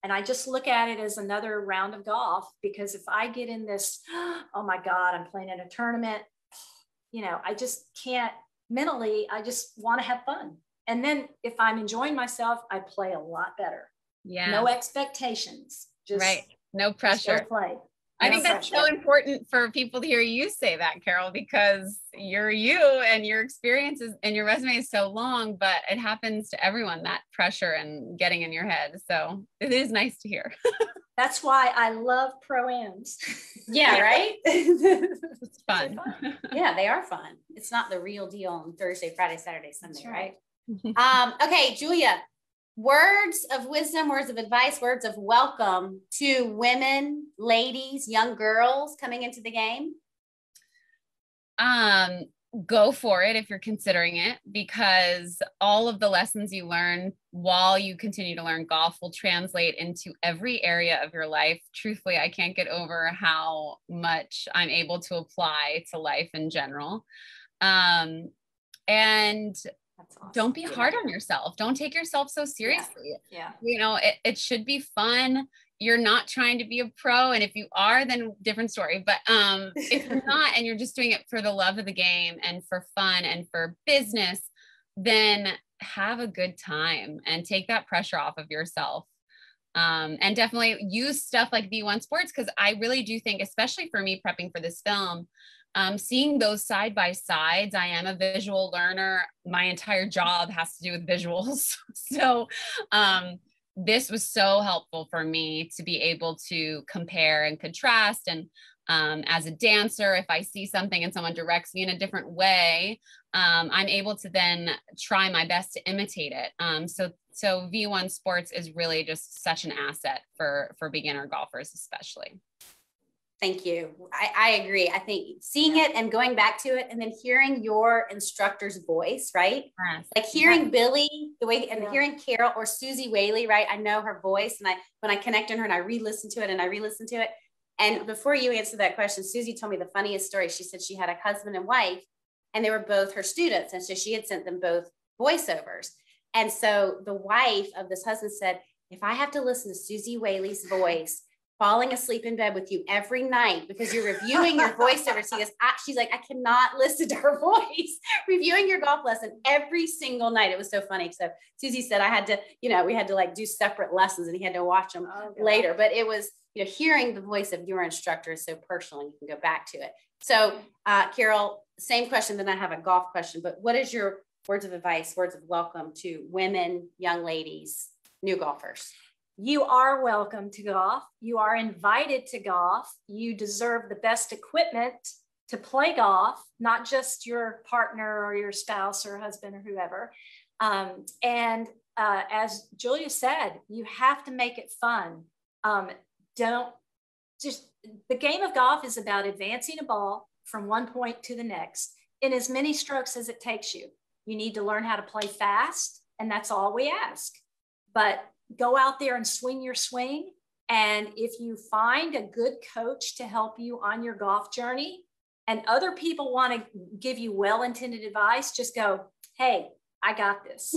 And I just look at it as another round of golf, because if I get in this, oh my God, I'm playing in a tournament, I just can't mentally, I just want to have fun. And then if I'm enjoying myself, I play a lot better. Yeah. No expectations. Just right. No pressure. Just play. I think that's so important for people to hear you say that, Carol, because you're you and your experiences and your resume is so long, but it happens to everyone, that pressure and getting in your head. So it is nice to hear. That's why I love Pro-Ams. Yeah, right? It's fun. Yeah, they are fun. It's not the real deal on Thursday, Friday, Saturday, Sunday, That's right? Okay, Julia, words of wisdom, words of advice, words of welcome to women, ladies, young girls coming into the game. Go for it if you're considering it, because all of the lessons you learn while you continue to learn golf will translate into every area of your life. Truthfully, I can't get over how much I'm able to apply to life in general. And that's awesome. Don't be hard on yourself. Don't take yourself so seriously. Yeah. It should be fun. You're not trying to be a pro. And if you are, then different story. But if you're not, and you're just doing it for the love of the game and for fun and for business, then have a good time and take that pressure off of yourself. And definitely use stuff like V1 Sports, because I really do think, especially for me prepping for this film, seeing those side by sides, I am a visual learner. My entire job has to do with visuals. So this was so helpful for me to be able to compare and contrast. And as a dancer, if I see something and someone directs me in a different way, I'm able to then try my best to imitate it. So V1 Sports is really just such an asset for beginner golfers, especially. Thank you. I agree. I think seeing it and going back to it and then hearing your instructor's voice, right? Yes. Like hearing Billy the way, and hearing Carol or Susie Whaley, right? I know her voice, and when I connect on her and I re-listen to it. And before you answer that question, Susie told me the funniest story. She said she had a husband and wife, and they were both her students. And so she had sent them both voiceovers. And so the wife of this husband said, if I have to listen to Susie Whaley's voice falling asleep in bed with you every night because you're reviewing your voiceover. She's like, I cannot listen to her voice reviewing your golf lesson every single night. It was so funny. So Susie said I had to, we had to like do separate lessons and he had to watch them later. But it was, hearing the voice of your instructor is so personal and you can go back to it. So Carol, same question, then I have a golf question, but what is your words of advice, words of welcome to women, young ladies, new golfers? You are welcome to golf. You are invited to golf. You deserve the best equipment to play golf, not just your partner or your spouse or husband or whoever. As Julia said, you have to make it fun. The game of golf is about advancing a ball from one point to the next in as many strokes as it takes you. You need to learn how to play fast, and that's all we ask. But go out there and swing your swing. And if you find a good coach to help you on your golf journey and other people want to give you well-intended advice, just go, hey, I got this,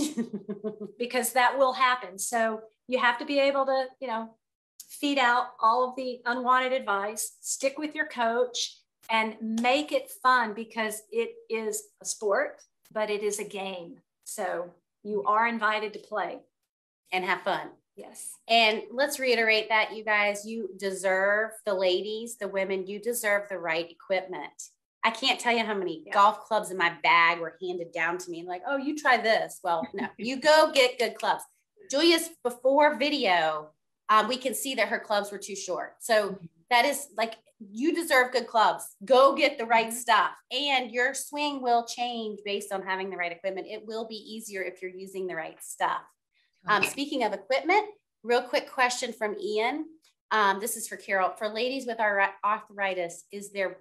because that will happen. So you have to be able to, feed out all of the unwanted advice, stick with your coach and make it fun, because it is a sport, but it is a game. So you are invited to play. And have fun. Yes. And let's reiterate that, you guys, you deserve, the ladies, the women, you deserve the right equipment. I can't tell you how many golf clubs in my bag were handed down to me. Like, oh, you try this. Well, no, you go get good clubs. Julia's before video, we can see that her clubs were too short. So that is like, you deserve good clubs. Go get the right stuff. And your swing will change based on having the right equipment. It will be easier if you're using the right stuff. Speaking of equipment, real quick question from Ian. This is for Carol. For ladies with arthritis, is there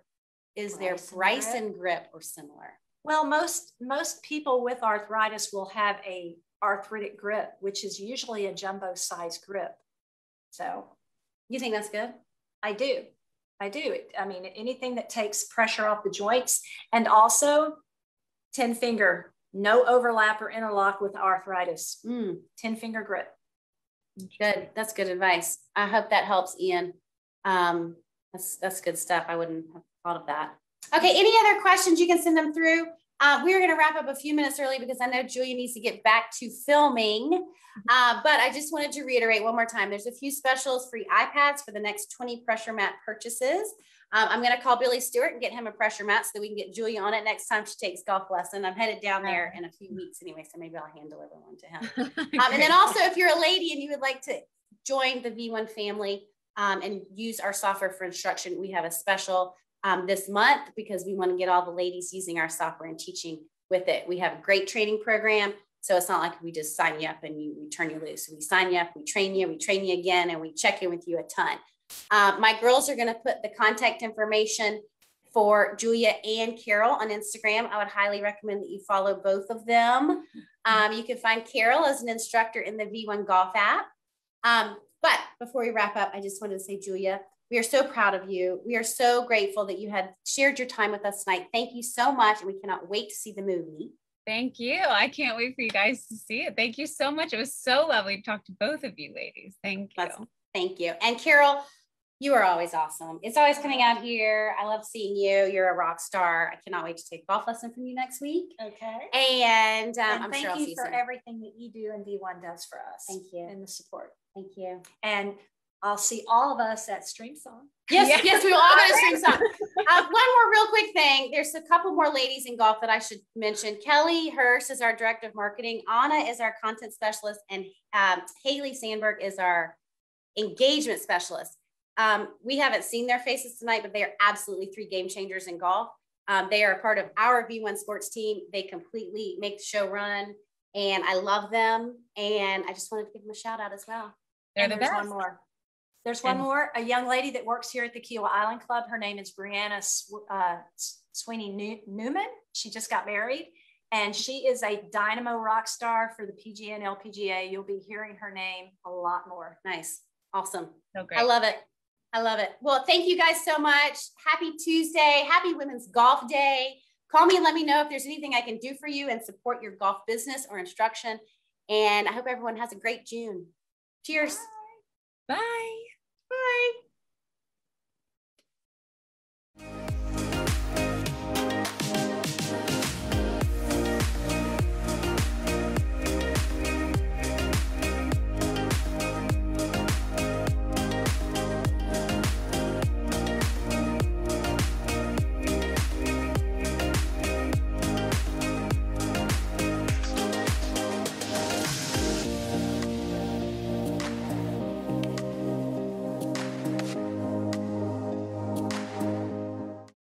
Bryson grip or similar? Well, most people with arthritis will have a arthritic grip, which is usually a jumbo size grip. So you think that's good? I do. I mean, anything that takes pressure off the joints, and also 10 finger. No overlap or interlock with arthritis. 10 finger grip. Good. That's good advice. I hope that helps, Ian. That's good stuff. I wouldn't have thought of that. Okay. Any other questions? You can send them through. We are going to wrap up a few minutes early because I know Julia needs to get back to filming. But I just wanted to reiterate one more time. There's a few specials, free iPads for the next 20 pressure mat purchases. I'm going to call Billy Stewart and get him a pressure mat so that we can get Julia on it next time she takes golf lesson. I'm headed down there in a few weeks anyway, so maybe I'll hand deliver one to him. And then also, if you're a lady and you would like to join the V1 family and use our software for instruction, we have a special this month because we want to get all the ladies using our software and teaching with it. We have a great training program. So it's not like we just sign you up and we turn you loose. We sign you up, we train you again, and we check in with you a ton. My girls are going to put the contact information for Julia and Carol on Instagram. I would highly recommend that you follow both of them. You can find Carol as an instructor in the V1 Golf app. But before we wrap up, I just wanted to say, Julia, we are so proud of you. We are so grateful that you had shared your time with us tonight. Thank you so much. And we cannot wait to see the movie. Thank you. I can't wait for you guys to see it. Thank you so much. It was so lovely to talk to both of you ladies. Thank you. Thank you. And Carol, you are always awesome. It's always coming out here. I love seeing you. You're a rock star. I cannot wait to take a golf lesson from you next week. Okay. And I'm thank sure I'll you see you for soon. everything that you do and V1 does for us. Thank you. And the support. Thank you. And I'll see all of us at Stream Song. Yes, yes, we will all go to Stream Song. One more real quick thing. There's a couple more ladies in golf that I should mention. Kelly Hurst is our director of marketing. Anna is our content specialist. And Haley Sandberg is our engagement specialist. We haven't seen their faces tonight, but they are absolutely 3 game changers in golf. They are a part of our V1 sports team. They completely make the show run, and I love them. And I just wanted to give them a shout out as well. They're the best. One more. There's one more, a young lady that works here at the Kiawah Island Club. Her name is Brianna Sweeney Newman. She just got married, and she is a dynamo rock star for the PGA and Lpga. You'll be hearing her name a lot more. Nice. Awesome. So great. I love it. I love it. Well, thank you guys so much. Happy Tuesday. Happy Women's Golf Day. Call me and let me know if there's anything I can do for you and support your golf business or instruction. And I hope everyone has a great June. Cheers. Bye. Bye.